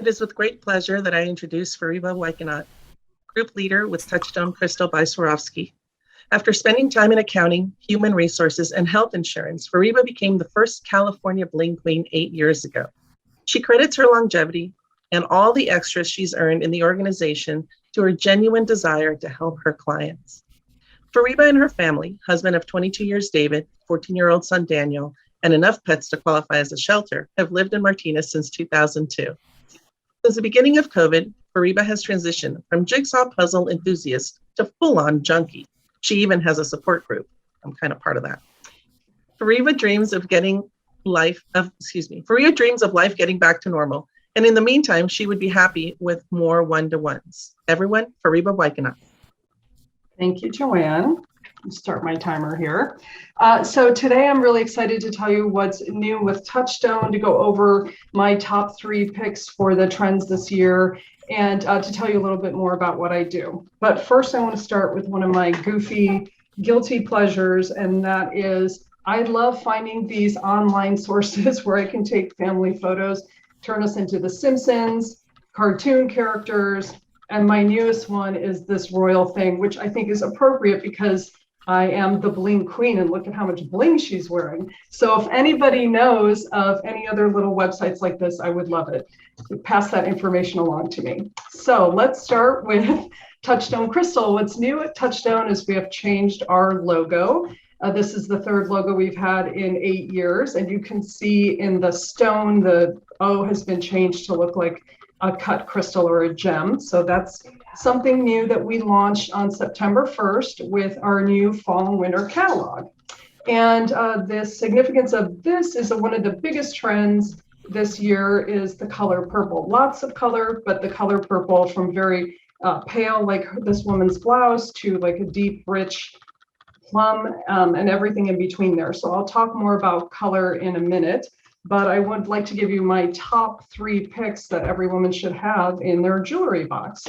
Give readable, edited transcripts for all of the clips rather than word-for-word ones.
It is with great pleasure that I introduce Fariba Weitgenant, Group Leader with Touchstone Crystal by Swarovski. After spending time in accounting, human resources, and health insurance, Fariba became the first California Bling Queen 8 years ago. She credits her longevity and all the extras she's earned in the organization to her genuine desire to help her clients. Fariba and her family, husband of 22 years David, 14-year-old son Daniel, and enough pets to qualify as a shelter, have lived in Martinez since 2002. Since the beginning of COVID, Fariba has transitioned from jigsaw puzzle enthusiast to full-on junkie. She even has a support group. I'm kind of part of that. Fariba dreams of life getting back to normal. And in the meantime, she would be happy with more one-to-ones. Everyone, Fariba Weitgenant. Thank you, Joanne. Start my timer here. So today I'm really excited to tell you what's new with Touchstone, to go over my top 3 picks for the trends this year, and to tell you a little bit more about what I do. But first I want to start with one of my goofy, guilty pleasures, and that is I love finding these online sources where I can take family photos, turn us into The Simpsons, cartoon characters, and my newest one is this royal thing, which I think is appropriate because I am the bling queen, and look at how much bling she's wearing. So if anybody knows of any other little websites like this, I would love it. Pass that information along to me. So let's start with Touchstone Crystal. What's new at Touchstone is we have changed our logo. This is the 3rd logo we've had in 8 years, and you can see in the stone, the O has been changed to look like a cut crystal or a gem. So that's something new that we launched on September 1st with our new fall and winter catalog. And the significance of this is that one of the biggest trends this year is the color purple. Lots of color, but the color purple from very pale, like this woman's blouse, to like a deep, rich plum, and everything in between there. So I'll talk more about color in a minute, but I would like to give you my top 3 picks that every woman should have in their jewelry box.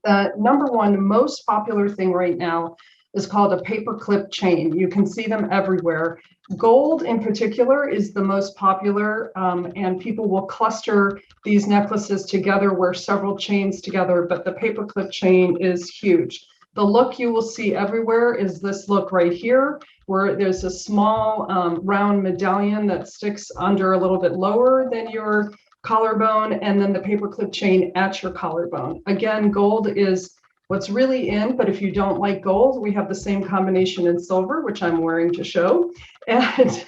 The number one most popular thing right now is called a paperclip chain. You can see them everywhere. Gold in particular is the most popular, and people will cluster these necklaces together, wear several chains together, but the paperclip chain is huge. The look you will see everywhere is this look right here, where there's a small round medallion that sticks under a little bit lower than your collarbone, and then the paperclip chain at your collarbone. Again, gold is what's really in, but if you don't like gold, we have the same combination in silver, which I'm wearing to show. And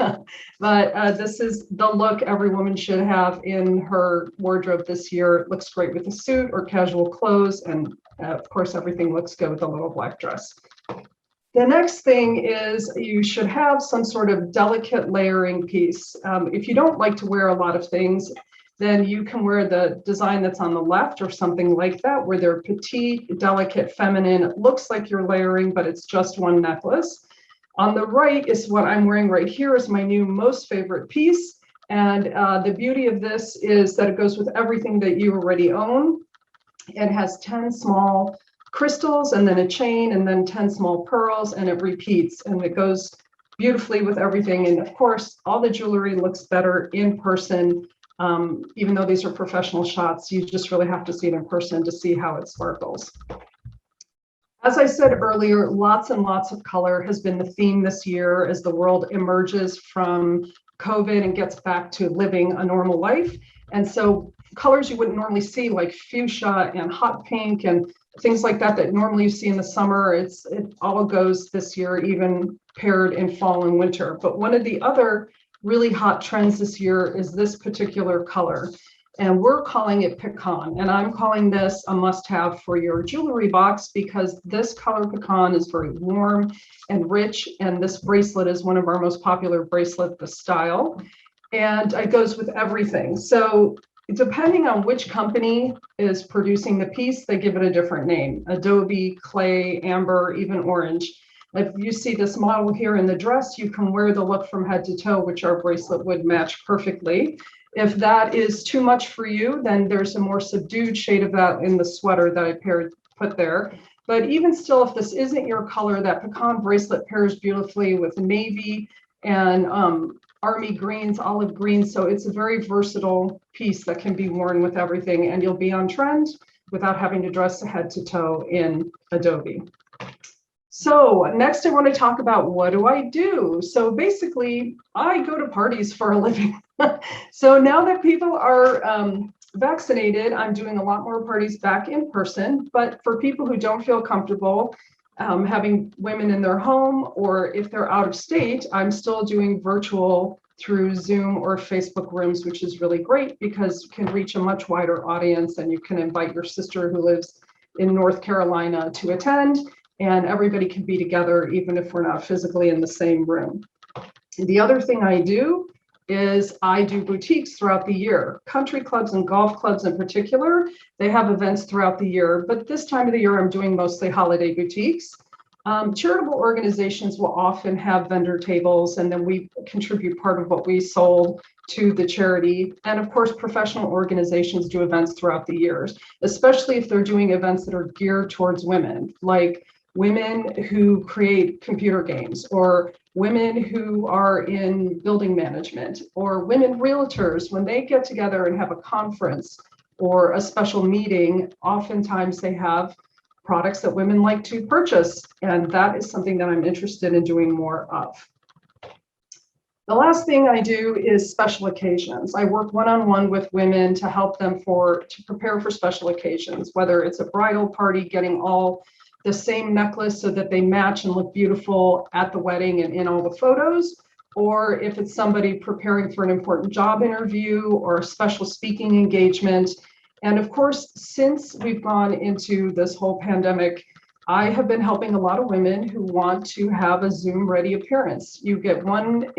but this is the look every woman should have in her wardrobe this year. It looks great with a suit or casual clothes, and of course, everything looks good with a little black dress. The next thing is you should have some sort of delicate layering piece. If you don't like to wear a lot of things, then you can wear the design that's on the left or something like that, where they're petite, delicate, feminine. It looks like you're layering, but it's just one necklace. On the right is what I'm wearing right here, is my new most favorite piece. And the beauty of this is that it goes with everything that you already own. It has 10 small crystals and then a chain and then 10 small pearls, and it repeats, and it goes beautifully with everything. And of course, all the jewelry looks better in person. Even though these are professional shots, you just really have to see it in person to see how it sparkles. As I said earlier, lots and lots of color has been the theme this year as the world emerges from COVID and gets back to living a normal life. And so colors you wouldn't normally see, like fuchsia and hot pink and things like that that normally you see in the summer, it all goes this year, even paired in fall and winter. But one of the other really hot trends this year is this particular color, and we're calling it PECAN, and I'm calling this a must-have for your jewelry box because this color PECAN is very warm and rich, and this bracelet is one of our most popular bracelets, the style, and it goes with everything. So depending on which company is producing the piece, they give it a different name: ADOBE, clay, amber, even orange. If you see this model here in the dress, you can wear the look from head to toe, which our bracelet would match perfectly. If that is too much for you, then there's a more subdued shade of that in the sweater that I put there. But even still, if this isn't your color, that PECAN bracelet pairs beautifully with navy and army greens, olive greens. So it's a very versatile piece that can be worn with everything, and you'll be on trend without having to dress head to toe in Adobe. So next I want to talk about, what do I do? So basically, I go to parties for a living. So now that people are vaccinated, I'm doing a lot more parties back in person. But for people who don't feel comfortable having women in their home, or if they're out of state, I'm still doing virtual through Zoom or Facebook rooms, which is really great because you can reach a much wider audience, and you can invite your sister who lives in North Carolina to attend, and everybody can be together even if we're not physically in the same room. The other thing I do is I do boutiques throughout the year. Country clubs and golf clubs in particular, they have events throughout the year, but this time of the year I'm doing mostly holiday boutiques. Charitable organizations will often have vendor tables, and then we contribute part of what we sold to the charity. And of course, professional organizations do events throughout the years, especially if they're doing events that are geared towards women, like women who create computer games, or women who are in building management, or women realtors. When they get together and have a conference or a special meeting, oftentimes they have products that women like to purchase, and that is something that I'm interested in doing more of. The last thing I do is special occasions. I work one-on-one with women to help them to prepare for special occasions, whether it's a bridal party, getting all the same necklace so that they match and look beautiful at the wedding and in all the photos, or if it's somebody preparing for an important job interview or a special speaking engagement. And of course, since we've gone into this whole pandemic, I have been helping a lot of women who want to have a Zoom ready appearance. You get one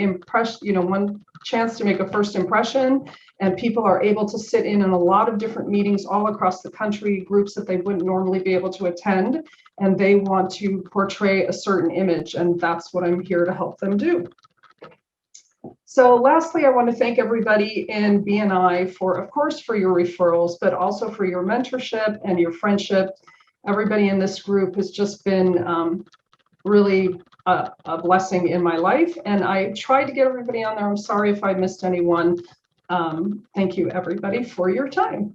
chance to make a first impression, and people are able to sit in a lot of different meetings all across the country, groups that they wouldn't normally be able to attend, and they want to portray a certain image, and that's what I'm here to help them do. So lastly, I want to thank everybody in BNI for, of course, for your referrals, but also for your mentorship and your friendship. Everybody in this group has just been really a blessing in my life, and I tried to get everybody on there. I'm sorry if I missed anyone. Thank you, everybody, for your time.